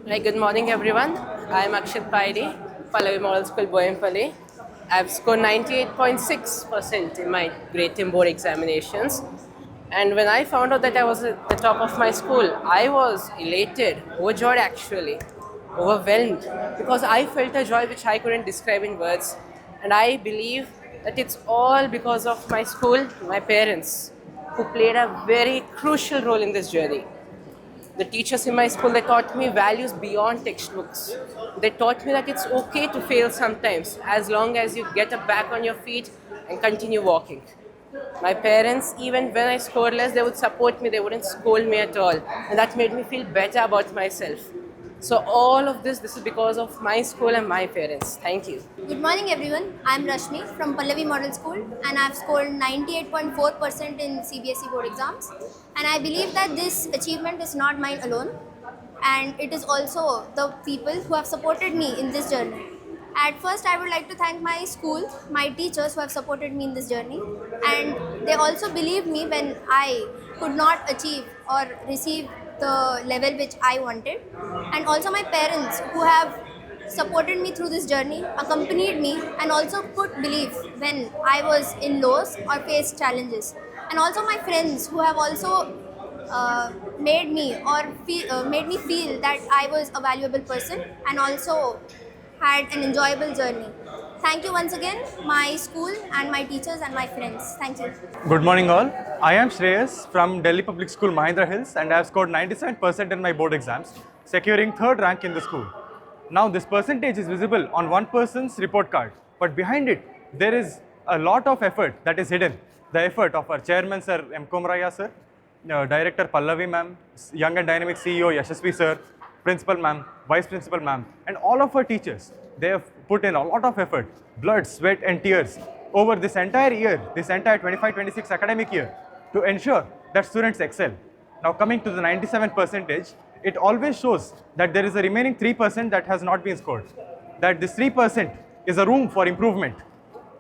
Hi, good morning, everyone. I'm Akshit Paidi, Pallavi Model School, Boyampally. I've scored 98.6% in my Great Team Board examinations. And when I found out that I was at the top of my school, I was elated, overjoyed actually, overwhelmed, because I felt a joy which I couldn't describe in words. And I believe that it's all because of my school, my parents, who played a very crucial role in this journey. The teachers in my school, they taught me values beyond textbooks. They taught me that it's okay to fail sometimes as long as you get up back on your feet and continue walking. My parents, even when I scored less, they would support me, they wouldn't scold me at all, and that made me feel better about myself. So all of this is because of my school and my parents. Thank you. Good morning everyone. I'm Rashmi from Pallavi Model School and I've scored 98.4% in CBSE board exams. And I believe that this achievement is not mine alone and it is also the people who have supported me in this journey. At first, I would like to thank my school, my teachers who have supported me in this journey, and they also believed me when I could not achieve or receive the level which I wanted, and also my parents who have supported me through this journey, accompanied me, and also put belief when I was in lows or faced challenges, and also my friends who have also made me feel that I was a valuable person and also had an enjoyable journey. Thank you once again, my school and my teachers and my friends. Thank you. Good morning, all. I am Shreyas from Delhi Public School, Mahindra Hills, and I have scored 97% in my board exams, securing third rank in the school. Now, this percentage is visible on one person's report card, but behind it, there is a lot of effort that is hidden. The effort of our chairman, Sir M. Komraya, sir, Director Pallavi ma'am, Young and Dynamic CEO Yashasvi sir, Principal ma'am, Vice Principal ma'am, and all of our teachers. They have put in a lot of effort, blood, sweat, and tears over this entire year, this entire 25-26 academic year, to ensure that students excel. Now, coming to the 97 percentage, it always shows that there is a remaining 3% that has not been scored. That this 3% is a room for improvement.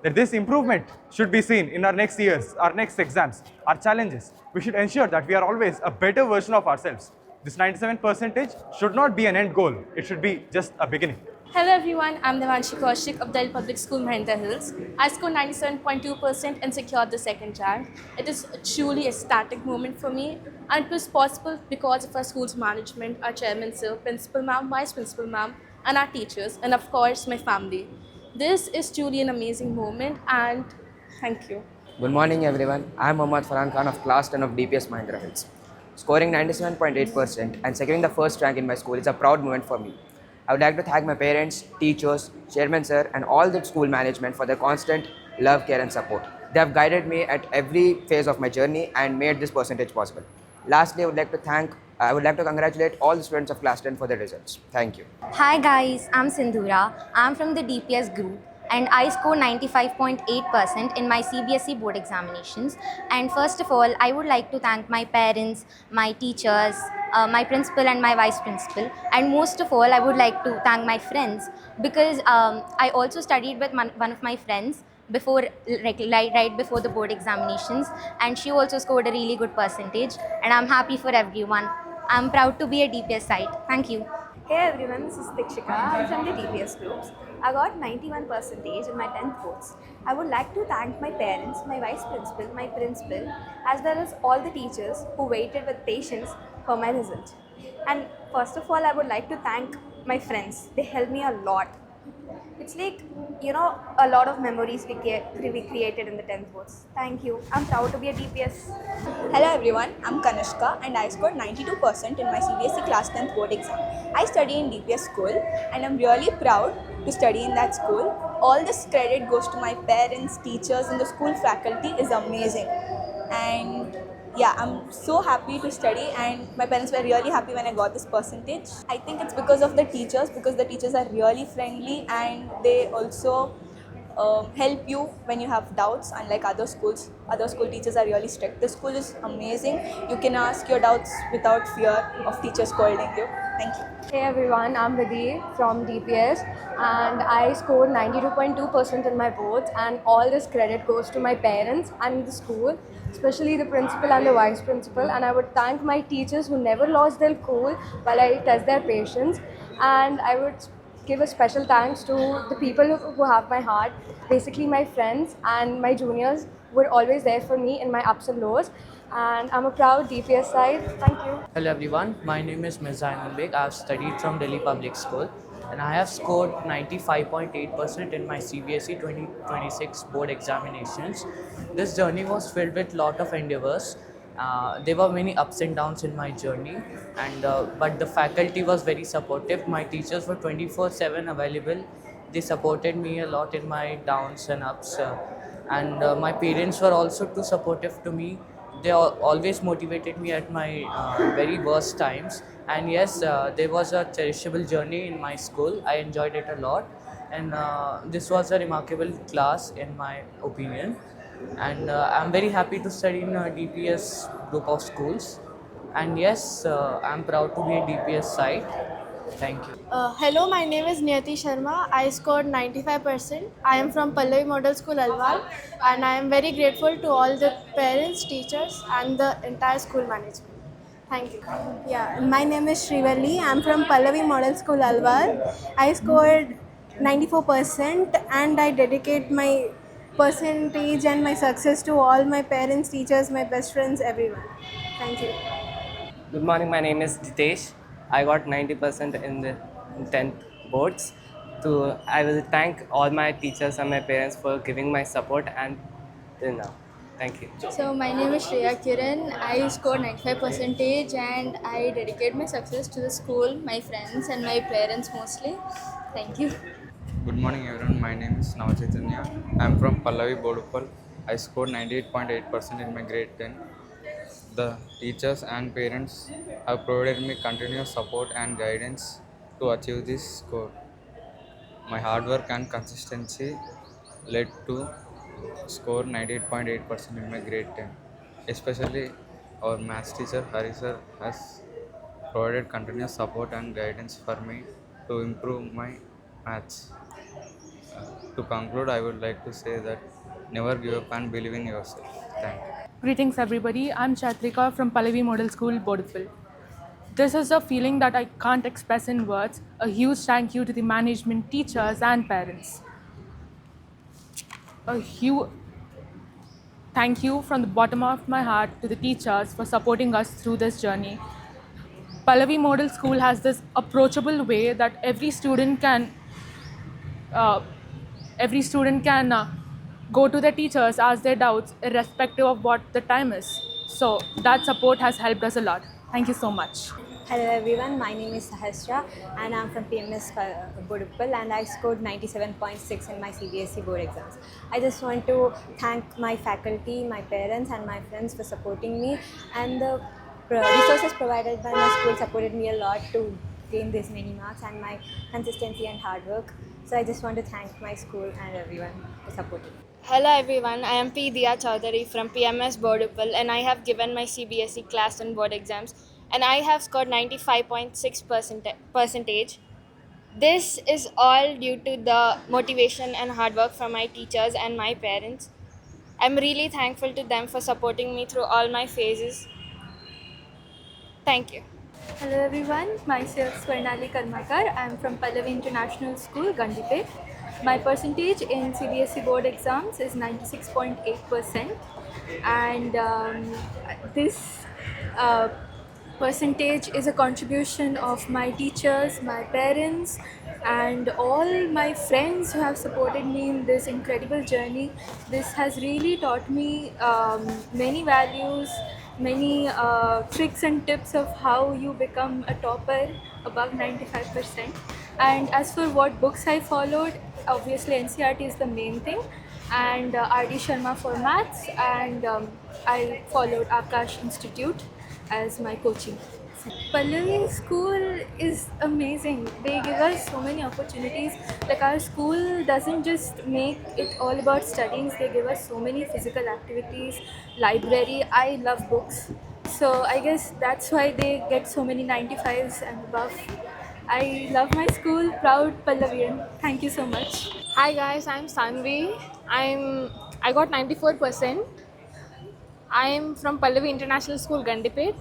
That this improvement should be seen in our next years, our next exams, our challenges. We should ensure that we are always a better version of ourselves. This 97 percentage should not be an end goal. It should be just a beginning. Hello everyone, I'm Devanshi Kaushik of Delhi Public School, Mahindra Hills. I scored 97.2% and secured the second rank. It is truly a static moment for me, and it was possible because of our school's management, our chairman sir, principal ma'am, vice principal ma'am, and our teachers, and of course my family. This is truly an amazing moment, and thank you. Good morning everyone. I am Mohammad Farhan Khan of Class 10 of DPS Mahindra Hills. Scoring 97.8% and securing the first rank in my school is a proud moment for me. I would like to thank my parents, teachers, chairman sir and all the school management for their constant love, care and support. They have guided me at every phase of my journey and made this percentage possible. Lastly, I would like to congratulate all the students of class 10 for their results. Thank you. Hi guys, I'm Sindhura. I'm from the DPS group and I scored 95.8% in my CBSE board examinations. And first of all, I would like to thank my parents, my teachers, my principal and my vice principal. And most of all, I would like to thank my friends because I also studied with one of my friends before right before the board examinations, and she also scored a really good percentage, and I'm happy for everyone. I'm proud to be a DPS site. Thank you. Hey everyone, this is Dikshika. I'm from the DPS groups. I got 91% in my 10th boards. I would like to thank my parents, my vice principal, my principal, as well as all the teachers who waited with patience for my result. And first of all, I would like to thank my friends. They helped me a lot. It's like, a lot of memories we created in the 10th boards. Thank you. I'm proud to be a DPS. Hello everyone, I'm Kanishka and I scored 92% in my CBSE class 10th board exam. I study in DPS school and I'm really proud to study in that school. All this credit goes to my parents, teachers and the school faculty is amazing. And yeah, I'm so happy to study and my parents were really happy when I got this percentage. I think it's because of the teachers because the teachers are really friendly and they also help you when you have doubts. Unlike other school teachers are really strict. This school is amazing. You can ask your doubts without fear of teachers scolding you. Thank you. Hey everyone, I'm Vidhi from DPS and I scored 92.2% in my boards, and all this credit goes to my parents and the school, especially the principal and the vice principal, and I would thank my teachers who never lost their cool while I test their patience, and I would give a special thanks to the people who have my heart, basically my friends and my juniors were always there for me in my ups and lows, and I'm a proud DPS side. Thank you. Hello everyone, my name is Mirzainul Beg. I have studied from Delhi Public School and I have scored 95.8% in my CBSE 2026 board examinations. This journey was filled with lot of endeavors. There were many ups and downs in my journey, but the faculty was very supportive. My teachers were 24/7 available. They supported me a lot in my downs and ups, and my parents were also too supportive to me. They always motivated me at my very worst times, and yes, there was a cherishable journey in my school. I enjoyed it a lot, and this was a remarkable class in my opinion, and I'm very happy to study in a DPS group of schools, and yes, I'm proud to be a DPS side. Thank you. Hello, my name is Niyati Sharma. I scored 95%. I am from Pallavi Model School, Alwal, and I am very grateful to all the parents, teachers, and the entire school management. Thank you. Yeah, my name is Srivalli. I'm from Pallavi Model School, Alwal. I scored 94%, and I dedicate my percentage and my success to all my parents, teachers, my best friends, everyone. Thank you. Good morning, my name is Jitesh. I got 90% in the 10th boards. I will thank all my teachers and my parents for giving my support and till now. Thank you. So my name is Shreya Kiran. I scored 95% and I dedicate my success to the school, my friends and my parents mostly. Thank you. Good morning everyone, my name is Navachaitanya. I am from Pallavi Bodupal. I scored 98.8% in my grade 10. The teachers and parents have provided me continuous support and guidance to achieve this score. My hard work and consistency led to score 98.8% in my grade 10. Especially our maths teacher Hari sir has provided continuous support and guidance for me to improve my maths. To conclude, I would like to say that never give up and believe in yourself. Thank you. Greetings everybody, I'm Chatrika from Pallavi Model School, Bodupal. This is a feeling that I can't express in words. A huge thank you to the management, teachers and parents. A huge thank you from the bottom of my heart to the teachers for supporting us through this journey. Pallavi Model School has this approachable way that every student can go to their teachers, ask their doubts, irrespective of what the time is. So that support has helped us a lot. Thank you so much. Hello everyone, my name is Sahasra and I'm from PMS Bodupal and I scored 97.6 in my CBSE board exams. I just want to thank my faculty, my parents and my friends for supporting me, and the resources provided by my school supported me a lot to gain these many marks, and my consistency and hard work. So I just want to thank my school and everyone for supporting me. Hello everyone, I am P. Diya Chaudhary from PMS Bodupal and I have given my CBSE class and board exams and I have scored 95.6%. This is all due to the motivation and hard work from my teachers and my parents. I'm really thankful to them for supporting me through all my phases. Thank you. Hello everyone, myself Swarnali Karmakar. I am from Pallavi International School, Gandipet. My percentage in CBSE board exams is 96.8%, and this percentage is a contribution of my teachers, my parents and all my friends who have supported me in this incredible journey. This has really taught me many values, many tricks and tips of how you become a topper above 95%. And as for what books I followed, obviously NCERT is the main thing, and R.D. Sharma for maths, and I followed Akash Institute as my coaching Pallavi School is amazing. They give us so many opportunities. Like our school doesn't just make it all about studying. They give us so many physical activities, library. I love books. So I guess that's why they get so many 95s and above. I love my school. Proud Pallavian. Thank you so much. Hi guys, I'm Sanvi. I got 94%. I'm from Pallavi International School, Gandipet.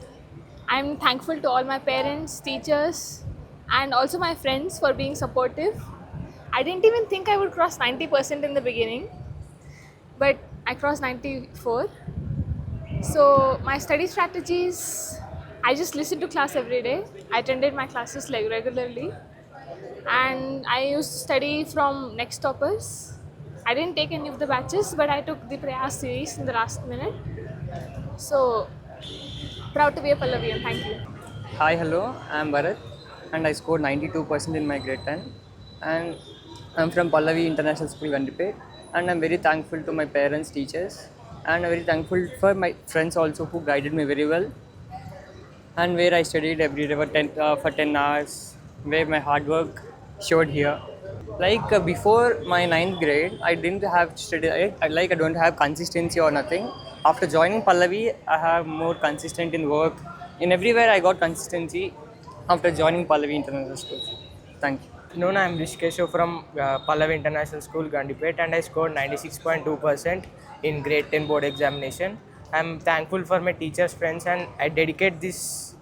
I'm thankful to all my parents, teachers, and also my friends for being supportive. I didn't even think I would cross 90% in the beginning, but I crossed 94. So my study strategies, I just listened to class every day. I attended my classes like regularly, and I used to study from Next Toppers. I didn't take any of the batches, but I took the Prayas series in the last minute. So proud to be a Pallavian. Thank you. Hi, hello, I'm Bharat and I scored 92% in my grade 10, and I'm from Pallavi International School, Gandipet, and I'm very thankful to my parents, teachers, and I'm very thankful for my friends also who guided me very well, and where I studied every day for 10 hours, where my hard work showed here. Before my 9th grade, I didn't have study, I don't have consistency or nothing. After joining Pallavi, I have more consistent in work. In everywhere, I got consistency after joining Pallavi International School. Thank you. Known, I'm Rishikeshu from Pallavi International School, Gandipet, and I scored 96.2% in grade 10 board examination. I'm thankful for my teachers, friends, and I dedicate this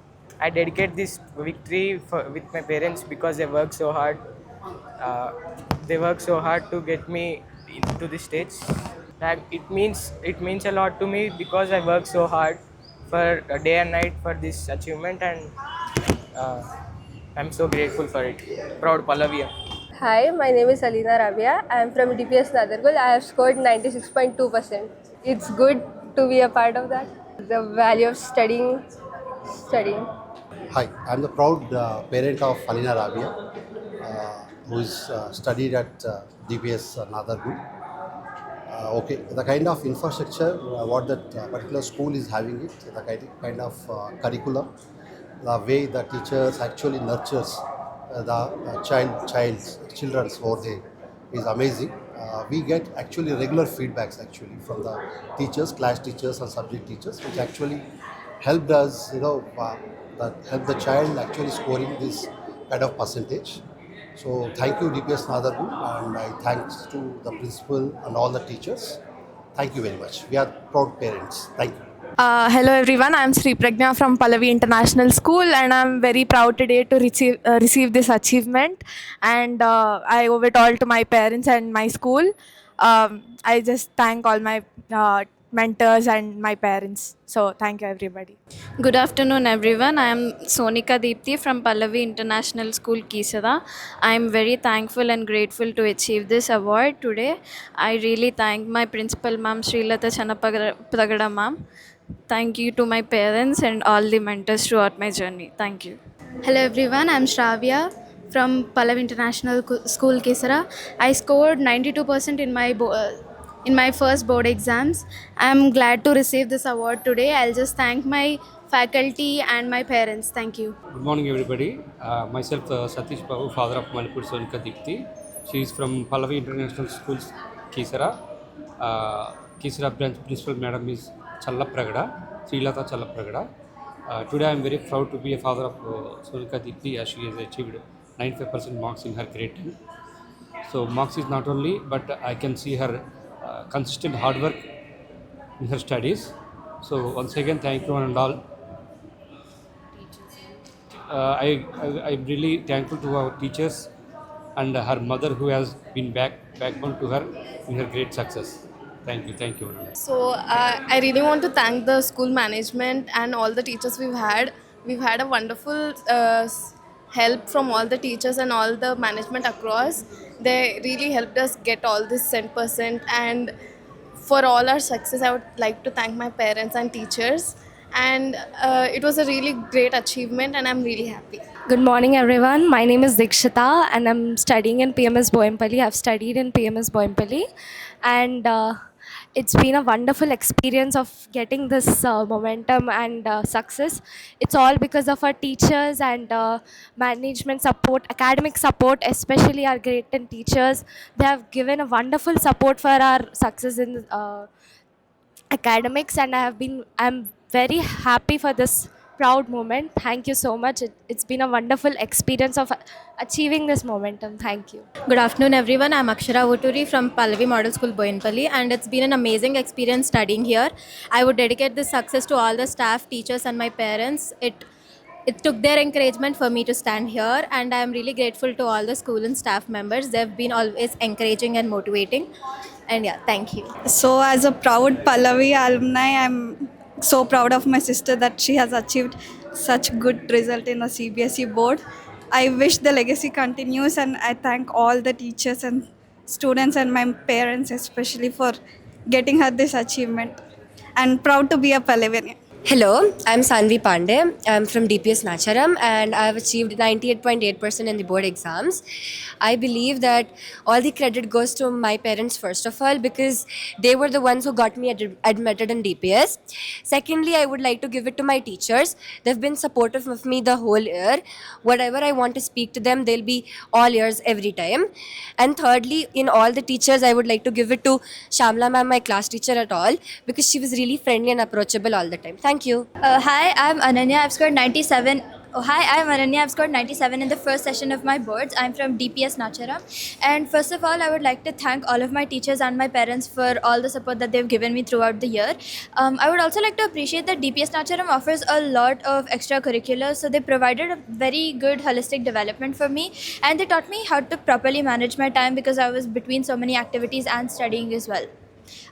victory with my parents because they work so hard. They work so hard to get me into this stage. It means a lot to me because I work so hard for day and night for this achievement, and I'm so grateful for it. Proud Pallavian. Hi, my name is Alina Rabia. I am from DPS Nadargul. I have scored 96.2%. It's good to be a part of that. The value of studying. Hi, I'm the proud parent of Alina Rabia, who is studied at DPS Nadargul. Okay, the kind of infrastructure what that particular school is having it, the kind of curriculum, the way the teachers actually nurtures the children over there is amazing. We get actually regular feedbacks actually from the teachers, class teachers and subject teachers, which actually helped us, that help the child actually scoring this kind of percentage. So thank you DPS Nadargul, and I thanks to the principal and all the teachers. Thank you very much. We are proud parents. Thank you. Hello everyone, I am Sri Pragna from Pallavi International School, and I am very proud today to receive this achievement, and I owe it all to my parents and my school. I just thank all my mentors and my parents. So thank you everybody. Good afternoon everyone. I am Sonika Deepthi from Pallavi International School, Kisara. I am very thankful and grateful to achieve this award today. I really thank my principal ma'am, Srilata Channapragada ma'am. Thank you to my parents and all the mentors throughout my journey. Thank you. Hello everyone, I am Shravya from Pallavi International School, Kisara. I scored 92% in my first board exams. I am glad to receive this award today. I'll just thank my faculty and my parents. Thank you. Good morning everybody. Myself Satish Babu, father of Manipur Sonika Deepthi. She is from Pallavi International School, Kisara. Kisara branch principal madam is Challapragada, Srilata Challapragada. Today I am very proud to be a father of Sonika Deepthi, as she has achieved 95% marks in her grade 10. So marks is not only, but I can see her consistent hard work in her studies. So once again, thank you one and all. I'm really thankful to our teachers and her mother, who has been backbone to her in her great success. Thank you. So I really want to thank the school management and all the teachers we've had. We've had a wonderful help from all the teachers and all the management across. They really helped us get all this 10%, and for all our success I would like to thank my parents and teachers, and it was a really great achievement and I'm really happy. Good morning everyone. My name is Dikshita and I'm studying in PMS Boyampally. I've studied in PMS Boyampally, and it's been a wonderful experience of getting this momentum and success. It's all because of our teachers and management support, academic support, especially our grade 10 teachers. They have given a wonderful support for our success in academics, and I'm very happy for this proud moment. Thank you so much. It's been a wonderful experience of achieving this momentum. Thank you. Good afternoon, everyone. I'm Akshara Vuturi from Pallavi Model School, Boinpalli, and it's been an amazing experience studying here. I would dedicate this success to all the staff, teachers, and my parents. It took their encouragement for me to stand here, and I'm really grateful to all the school and staff members. They've been always encouraging and motivating. And yeah, thank you. So, as a proud Pallavi alumni, I'm so proud of my sister that she has achieved such good result in the CBSE board. I wish the legacy continues, and I thank all the teachers and students and my parents especially for getting her this achievement. And proud to be a Pallavian. Hello, I'm Sanvi Pandey. I'm from DPS Nacharam and I've achieved 98.8% in the board exams. I believe that all the credit goes to my parents first of all because they were the ones who got me admitted in DPS. Secondly, I would like to give it to my teachers. They've been supportive of me the whole year. Whatever I want to speak to them, they'll be all ears every time. And thirdly, in all the teachers, I would like to give it to Shamla ma'am, my class teacher at all, because she was really friendly and approachable all the time. Thank you. Hi, I'm Ananya. I've scored 97. I'm Ananya. I've scored 97 in the first session of my boards. I'm from DPS Nacharam. And first of all, I would like to thank all of my teachers and my parents for all the support that they've given me throughout the year. I would also like to appreciate that DPS Nacharam offers a lot of extracurriculars. So they provided a very good holistic development for me. And they taught me how to properly manage my time because I was between so many activities and studying as well.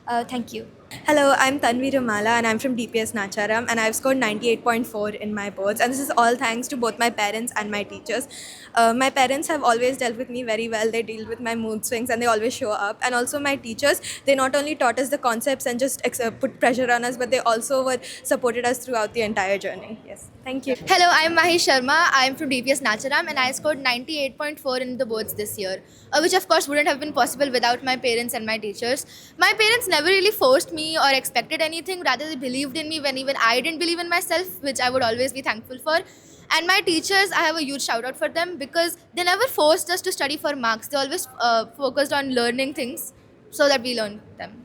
Thank you. Hello, I'm Tanvi Rumala and I'm from DPS Nacharam and I've scored 98.4 in my boards, and this is all thanks to both my parents and my teachers. My parents have always dealt with me very well. They deal with my mood swings and they always show up. And also my teachers, they not only taught us the concepts and just put pressure on us, but they also supported us throughout the entire journey. Yes, thank you. Hello, I'm Mahi Sharma. I'm from DPS Nacharam and I scored 98.4 in the boards this year, which of course wouldn't have been possible without my parents and my teachers. My parents never really forced me or expected anything, rather they believed in me when even I didn't believe in myself, which I would always be thankful for. And my teachers, I have a huge shout out for them because they never forced us to study for marks. They always focused on learning things so that we learn them.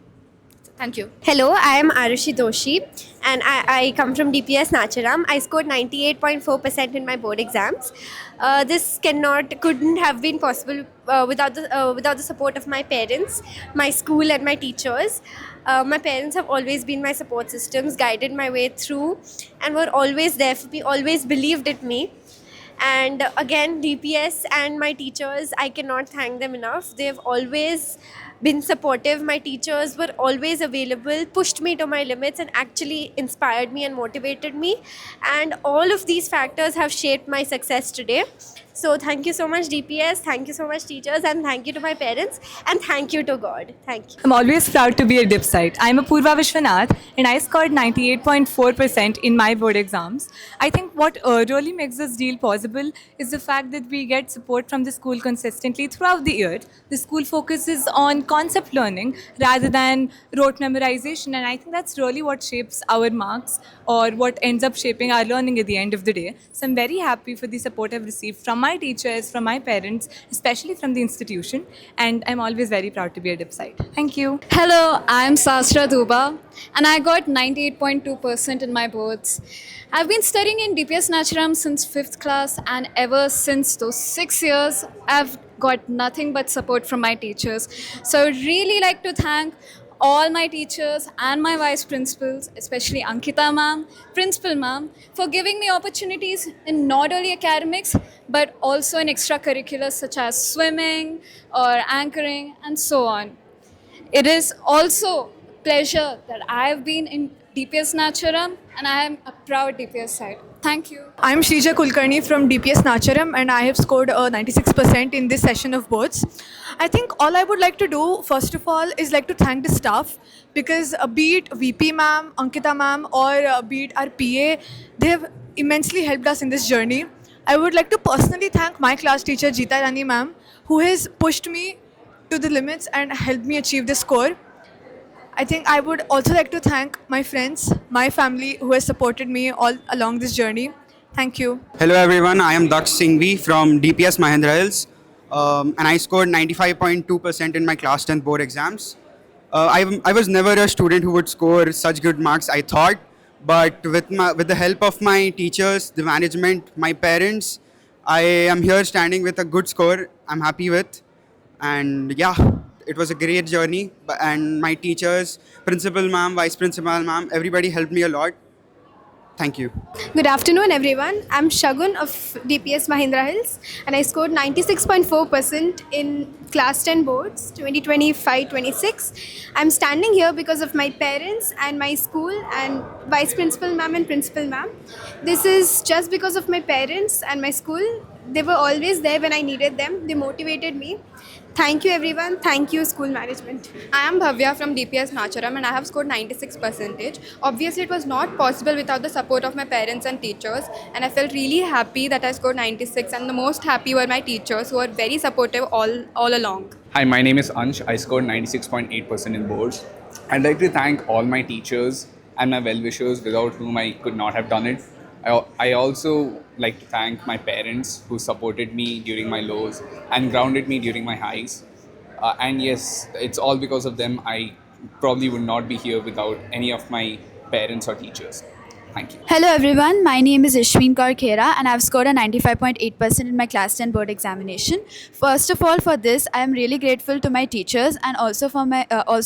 Thank you. Hello, I am Arushi Doshi and I come from DPS Nacharam. I scored 98.4% in my board exams. This couldn't have been possible without the support of my parents, my school and my teachers. My parents have always been my support systems, guided my way through and were always there for me, always believed in me. And again, DPS and my teachers, I cannot thank them enough. They've always been supportive. My teachers were always available, pushed me to my limits and actually inspired me and motivated me. And all of these factors have shaped my success today. So thank you so much DPS, thank you so much teachers, and thank you to my parents, and thank you to God. Thank you. I'm always proud to be a Dipsite. I'm a Purva Vishwanath and I scored 98.4% in my board exams. I think what really makes this deal possible is the fact that we get support from the school consistently throughout the year. The school focuses on concept learning rather than rote memorization, and I think that's really what shapes our marks or what ends up shaping our learning at the end of the day. So I'm very happy for the support I've received from my teachers, from my parents, especially from the institution, and I'm always very proud to be a Dipsite. Thank you. Hello, I'm Sastra Duba and I got 98.2% in my boards. I've been studying in DPS Nacharam since 5th class, and ever since those 6 years, I've got nothing but support from my teachers. So I would really like to thank all my teachers and my vice principals, especially Ankita ma'am, principal ma'am, for giving me opportunities in not only academics but also in extracurriculars such as swimming or anchoring and so on. It is also a pleasure that I have been in DPS Nacharam and I am a proud DPS side. Thank you. I'm Shrija Kulkarni from DPS Nacharam and I have scored 96% in this session of boards. I think all I would like to do first of all is like to thank the staff, because be it VP ma'am, Ankita ma'am, or be it our PA, they have immensely helped us in this journey. I would like to personally thank my class teacher Jeeta Rani ma'am, who has pushed me to the limits and helped me achieve this score. I think I would also like to thank my friends, my family who has supported me all along this journey. Thank you. Hello everyone, I am Daksh Singhvi from DPS Mahendra Hills, and I scored 95.2% in my class 10th board exams. I was never a student who would score such good marks, I thought, but with the help of my teachers, the management, my parents, I am here standing with a good score I'm happy with. And yeah, it was a great journey, and my teachers, principal ma'am, vice principal ma'am, everybody helped me a lot. Thank you. Good afternoon, everyone. I'm Shagun of DPS Mahindra Hills, and I scored 96.4% in Class 10 boards 2025-26. I'm standing here because of my parents and my school and Vice Principal Ma'am and Principal Ma'am. This is just because of my parents and my school. They were always there when I needed them. They motivated me. Thank you, everyone. Thank you, school management. I am Bhavya from DPS Nacharam and I have scored 96%. Obviously, it was not possible without the support of my parents and teachers, and I felt really happy that I scored 96, and the most happy were my teachers who were very supportive all along. Hi, my name is Ansh. I scored 96.8% in boards. I'd like to thank all my teachers and my well-wishers without whom I could not have done it. I also like to thank my parents who supported me during my lows and grounded me during my highs. And yes, it's all because of them. I probably would not be here without any of my parents or teachers. Thank you. Hello everyone, my name is Ishween Kaur Khera and I've scored a 95.8% in my class 10 board examination. First of all, for this I am really grateful to my teachers and also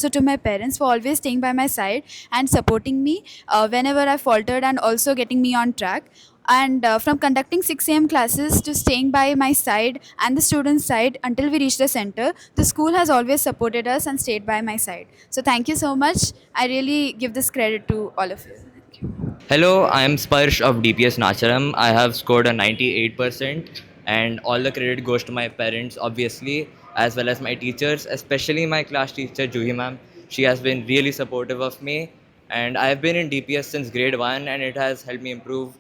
to my parents for always staying by my side and supporting me whenever I faltered and also getting me on track. And from conducting 6 a.m. classes to staying by my side and the students' side until we reach the center, the school has always supported us and stayed by my side. So thank you so much. I really give this credit to all of you. Hello, I am Sparsh of DPS Nacharam. I have scored a 98% and all the credit goes to my parents obviously, as well as my teachers, especially my class teacher Juhi ma'am. She has been really supportive of me, and I have been in DPS since grade 1 and it has helped me improve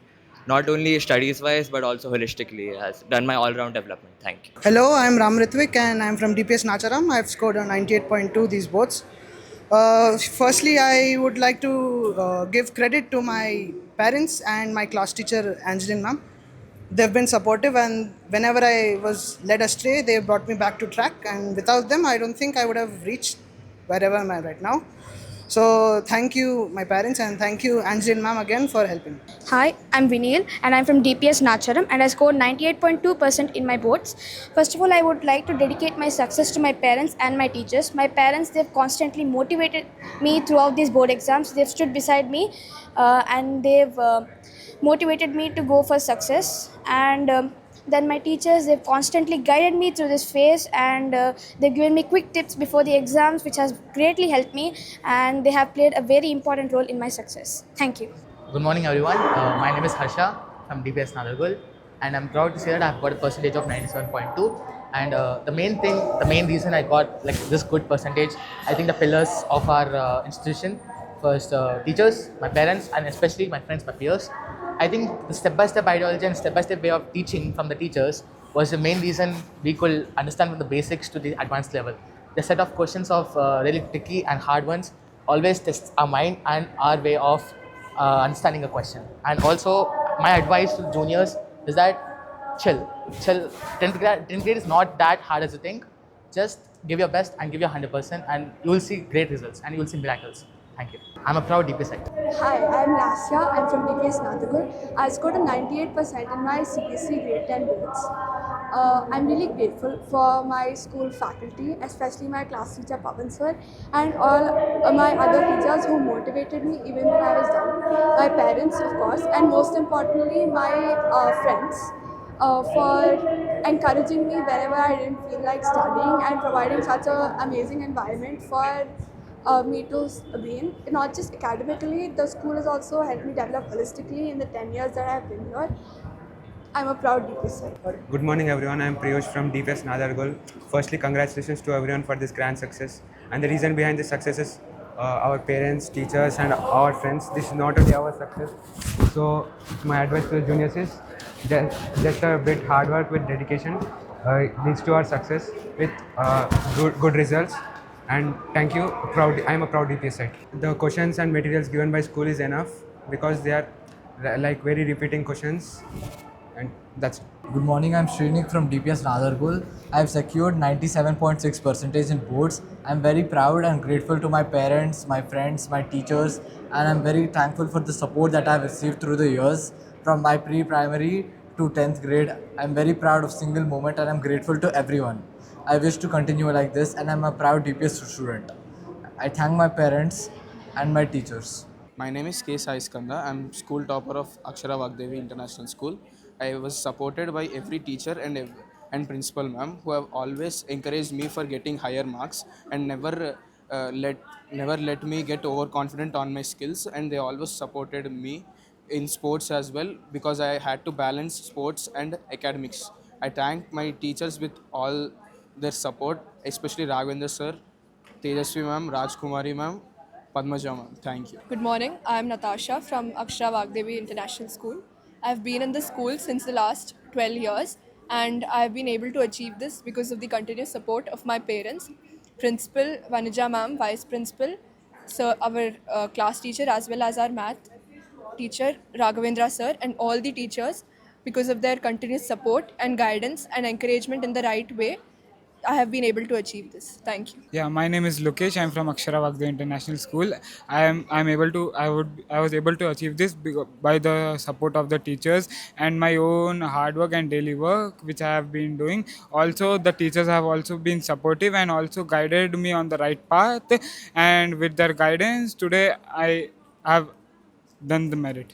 not only studies wise but also holistically. It has done my all round development. Thank you. Hello, I am Ram Ritvik and I am from DPS Nacharam. I have scored a 98.2 these boards. Firstly, I would like to give credit to my parents and my class teacher Angeline ma'am. They've been supportive, and whenever I was led astray, they brought me back to track, and without them, I don't think I would have reached wherever I am right now. So thank you, my parents, and thank you, Angeline ma'am, again for helping. Hi, I'm Vinil and I'm from DPS Nacharam and I scored 98.2% in my boards. First of all, I would like to dedicate my success to my parents and my teachers. My parents, they've constantly motivated me throughout these board exams. They've stood beside me and they've motivated me to go for success. And then my teachers, they've constantly guided me through this phase, and they've given me quick tips before the exams, which has greatly helped me, and they have played a very important role in my success. Thank you. Good morning everyone, my name is Harsha from DPS Nadargul, and I'm proud to say that I've got a percentage of 97.2, and the main reason I got like this good percentage, I think the pillars of our institution, first teachers, my parents, and especially my friends, my peers. I think the step-by-step ideology and step-by-step way of teaching from the teachers was the main reason we could understand from the basics to the advanced level. The set of questions of really tricky and hard ones always tests our mind and our way of understanding a question. And also, my advice to juniors is that chill. 10th grade is not that hard as you think. Just give your best and give your 100%, and you will see great results and you will see miracles. Thank you. I'm a proud DPS actor. Hi, I'm Lasya. I'm from DPS Nadargul. I scored a 98% in my CBSE grade 10 boards. I'm really grateful for my school faculty, especially my class teacher Pavan sir, and all my other teachers who motivated me even when I was down. My parents, of course, and most importantly, my friends. For encouraging me whenever I didn't feel like studying and providing such an amazing environment for me to be in. Not just academically, the school has also helped me develop holistically in the 10 years that I have been here. I'm a proud DPS. Good morning everyone, I am Priyosh from DPS Nadargul. Firstly, congratulations to everyone for this grand success. And the reason behind this success is our parents, teachers and our friends. This is not only our success. So my advice to the juniors is just a bit hard work with dedication leads to our success with good results. And thank you. I am a proud DPSite. The questions and materials given by school is enough because they are like very repeating questions, and that's it. Good morning, I'm Srinik from DPS Nadargul. I have secured 97.6% in boards. I'm very proud and grateful to my parents, my friends, my teachers, and I'm very thankful for the support that I've received through the years from my pre-primary to 10th grade. I'm very proud of single moment and I'm grateful to everyone. I wish to continue like this and I'm a proud DPS student. I thank my parents and my teachers. My name is K. Sai Skanda. I'm school topper of Akshara Vagdevi International School. I was supported by every teacher and principal ma'am who have always encouraged me for getting higher marks and never let me get overconfident on my skills, and they always supported me in sports as well because I had to balance sports and academics. I thank my teachers with all their support, especially Raghavendra sir, Tejasvi ma'am, Rajkumari ma'am, Padmaja ma'am. Thank you. Good morning. I'm Natasha from Akshara Vagdevi International School. I've been in the school since the last 12 years and I've been able to achieve this because of the continuous support of my parents, Principal Vanuja ma'am, Vice Principal, Sir, our class teacher, as well as our math teacher Raghavendra sir, and all the teachers. Because of their continuous support and guidance and encouragement in the right way, I have been able to achieve this. Thank you. Yeah, my name is Lokesh. I'm from Akshara Vagdevi International School. I was able to achieve this by the support of the teachers and my own hard work and daily work which I have been doing. Also, the teachers have also been supportive and also guided me on the right path, and with their guidance today I have done the merit.